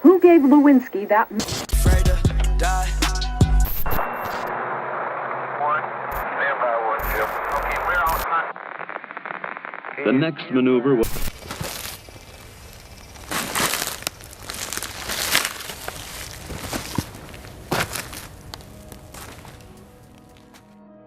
Who gave Lewinsky that? Afraid to die. The next maneuver was...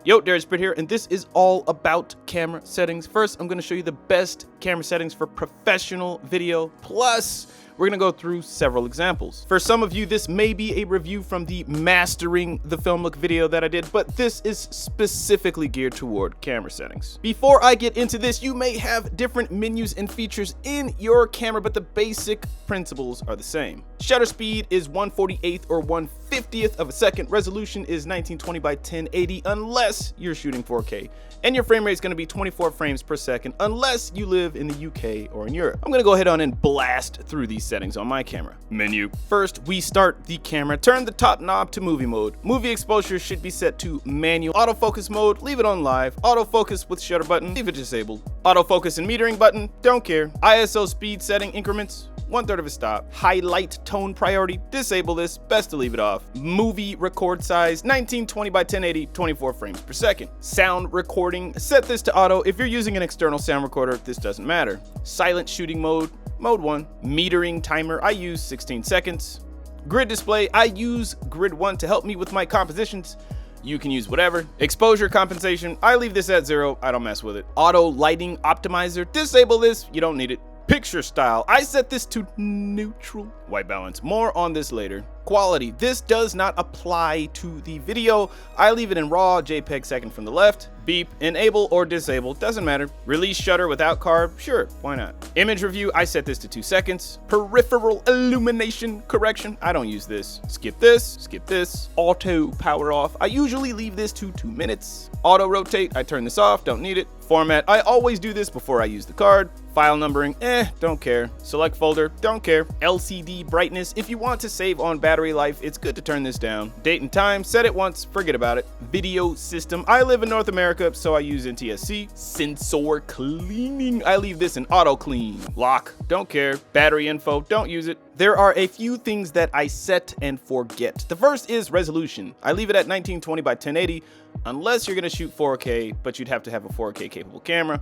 Yo, Darius Britt here, and this is all about camera settings. First, I'm going to show you the best camera settings for professional video, plus we're going to go through several examples. For some of you, this may be a review from the Mastering the Film Look video that I did, but this is specifically geared toward camera settings. Before I get into this, you may have different menus and features in your camera, but the basic principles are the same. Shutter speed is 1/48th or 1/50th of a second. Resolution is 1920 by 1080 unless you're shooting 4K. And your frame rate is going to be 24 frames per second unless you live in the UK or in Europe. I'm going to go ahead on and blast through these settings on my camera. Menu. First, we start the camera. Turn the top knob to movie mode. Movie exposure should be set to manual. Autofocus mode, leave it on live. Autofocus with shutter button, leave it disabled. Autofocus and metering button, don't care. ISO speed setting increments, 1/3 of a stop. Highlight tone priority, disable this, best to leave it off. Movie record size, 1920 by 1080, 24 frames per second. Sound recording, set this to auto. If you're using an external sound recorder, this doesn't matter. Silent shooting mode, mode 1. Metering timer, I use 16 seconds. Grid display, I use grid 1 to help me with my compositions. You can use whatever. Exposure compensation, I leave this at 0, I don't mess with it. Auto lighting optimizer, disable this, you don't need it. Picture style, I set this to neutral. White balance, more on this later. Quality, this does not apply to the video. I leave it in RAW, JPEG second from the left. Beep, enable or disable, doesn't matter. Release shutter without carb, sure, why not? Image review, I set this to 2 seconds. Peripheral illumination correction, I don't use this. Skip this, skip this. Auto power off, I usually leave this to 2 minutes. Auto rotate, I turn this off, don't need it. Format, I always do this before I use the card. File numbering, don't care. Select folder, don't care. LCD brightness, if you want to save on battery life, it's good to turn this down. Date and time, set it once, forget about it. Video system, I live in North America, so I use NTSC. Sensor cleaning, I leave this in auto clean. Lock, don't care. Battery info, don't use it. There are a few things that I set and forget. The first is resolution. I leave it at 1920 by 1080, unless you're gonna shoot 4K, but you'd have to have a 4K capable camera.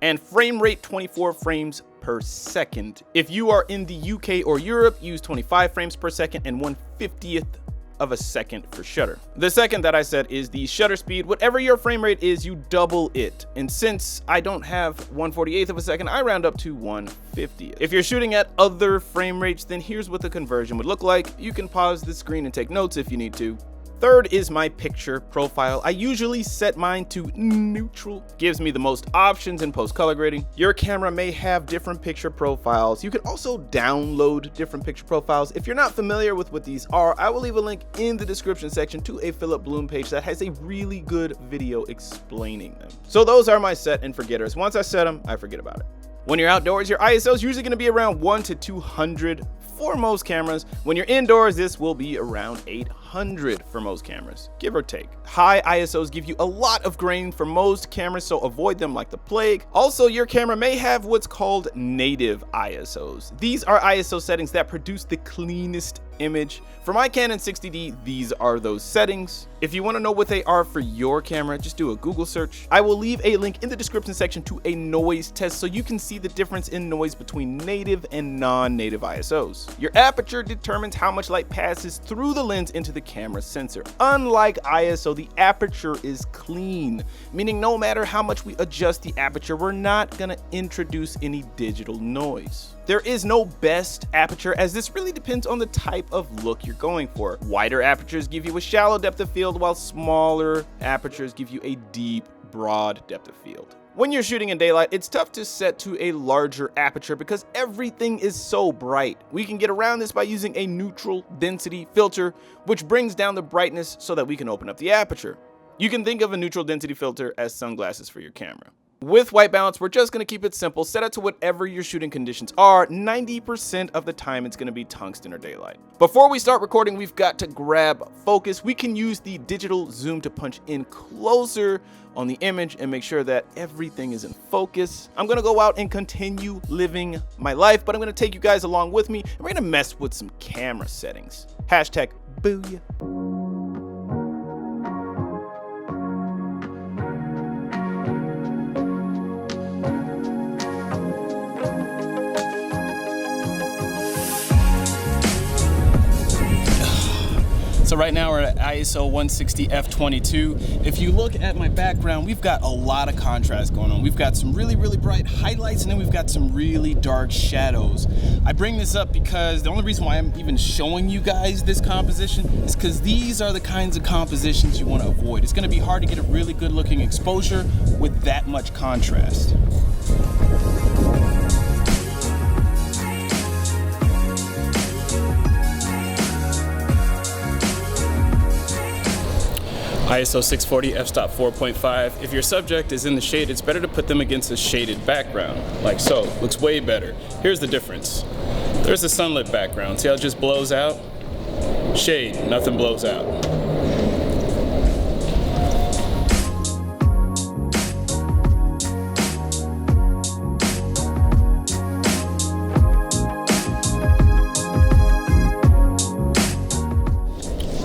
And frame rate, 24 frames per second. If you are in the UK or Europe, use 25 frames per second and 1/50th of a second for shutter. The second that I set is the shutter speed. Whatever your frame rate is, you double it. And since I don't have 1/48th of a second, I round up to 1/50th. If you're shooting at other frame rates, then here's what the conversion would look like. You can pause the screen and take notes if you need to. Third is my picture profile. I usually set mine to neutral. Gives me the most options in post color grading. Your camera may have different picture profiles. You can also download different picture profiles. If you're not familiar with what these are, I will leave a link in the description section to a Philip Bloom page that has a really good video explaining them. So those are my set and forgetters. Once I set them, I forget about it. When you're outdoors, your ISO is usually going to be around 1 to 200 for most cameras. When you're indoors, this will be around 800 for most cameras, give or take. High ISOs give you a lot of grain for most cameras, so avoid them like the plague. Also, your camera may have what's called native ISOs. These are ISO settings that produce the cleanest image. For my Canon 60D, these are those settings. If you want to know what they are for your camera, just do a Google search. I will leave a link in the description section to a noise test so you can see the difference in noise between native and non-native ISOs. Your aperture determines how much light passes through the lens into the camera sensor. Unlike ISO, the aperture is clean, meaning no matter how much we adjust the aperture, we're not gonna introduce any digital noise. There is no best aperture, as this really depends on the type of look you're going for. Wider apertures give you a shallow depth of field, while smaller apertures give you a deep, broad depth of field. When you're shooting in daylight, it's tough to set to a larger aperture because everything is so bright. We can get around this by using a neutral density filter, which brings down the brightness so that we can open up the aperture. You can think of a neutral density filter as sunglasses for your camera. With white balance, we're just gonna keep it simple. Set it to whatever your shooting conditions are. 90% of the time, it's gonna be tungsten or daylight. Before we start recording, we've got to grab focus. We can use the digital zoom to punch in closer on the image and make sure that everything is in focus. I'm gonna go out and continue living my life, but I'm gonna take you guys along with me, and we're gonna mess with some camera settings. Hashtag booyah. So right now we're at ISO 160 f/22. If you look at my background, we've got a lot of contrast going on. We've got some really, really bright highlights, and then we've got some really dark shadows. I bring this up because the only reason why I'm even showing you guys this composition is because these are the kinds of compositions you want to avoid. It's going to be hard to get a really good looking exposure with that much contrast. ISO 640 f-stop 4.5. If your subject is in the shade, it's better to put them against a shaded background, like so. Looks way better. Here's the difference. There's a sunlit background. See how it just blows out? Shade, nothing blows out.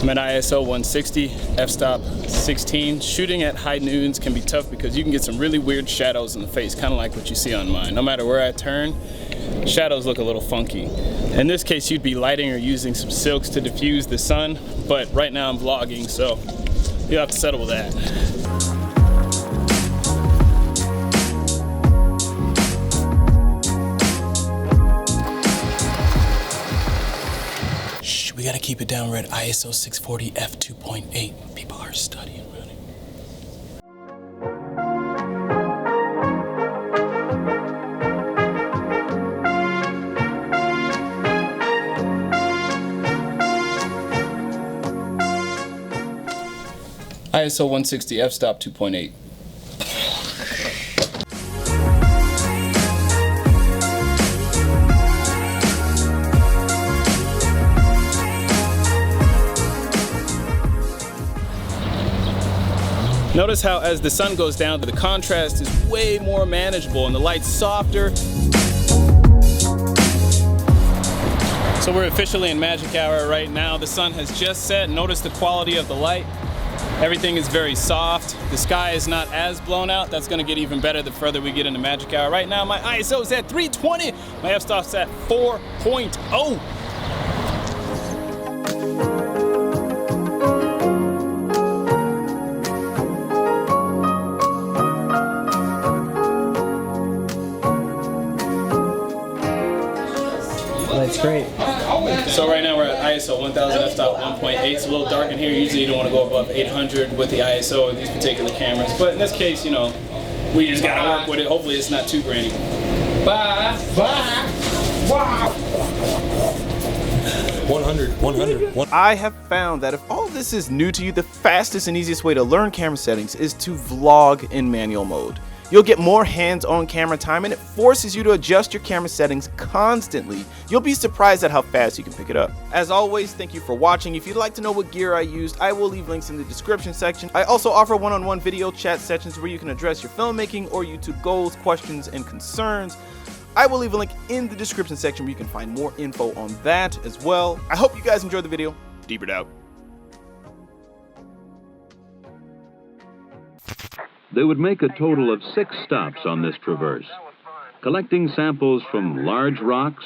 I'm at ISO 160, f-stop 16. Shooting at high noons can be tough because you can get some really weird shadows in the face, kind of like what you see on mine. No matter where I turn, shadows look a little funky. In this case, you'd be lighting or using some silks to diffuse the sun, but right now I'm vlogging, so you'll have to settle with that. We gotta keep it down. We're at ISO 640 f2.8. People are studying, really. ISO 160 f-stop 2.8. Notice how as the sun goes down, the contrast is way more manageable and the light's softer. So we're officially in magic hour right now. The sun has just set. Notice the quality of the light. Everything is very soft. The sky is not as blown out. That's gonna get even better the further we get into magic hour. Right now, my ISO is at 320. My f-stop's at 4.0. That's great. So right now we're at ISO 1000 f-stop 1.8. It's a little dark in here. Usually you don't want to go above 800 with the ISO of these particular cameras. But in this case, you know, we just got to work with it. Hopefully it's not too grainy. 100. I have found that if all of this is new to you, the fastest and easiest way to learn camera settings is to vlog in manual mode. You'll get more hands-on camera time, and it forces you to adjust your camera settings constantly. You'll be surprised at how fast you can pick it up. As always, thank you for watching. If you'd like to know what gear I used, I will leave links in the description section. I also offer one-on-one video chat sessions where you can address your filmmaking or YouTube goals, questions, and concerns. I will leave a link in the description section where you can find more info on that as well. I hope you guys enjoyed the video. Deepered out. They would make a total of 6 stops on this traverse, collecting samples from large rocks,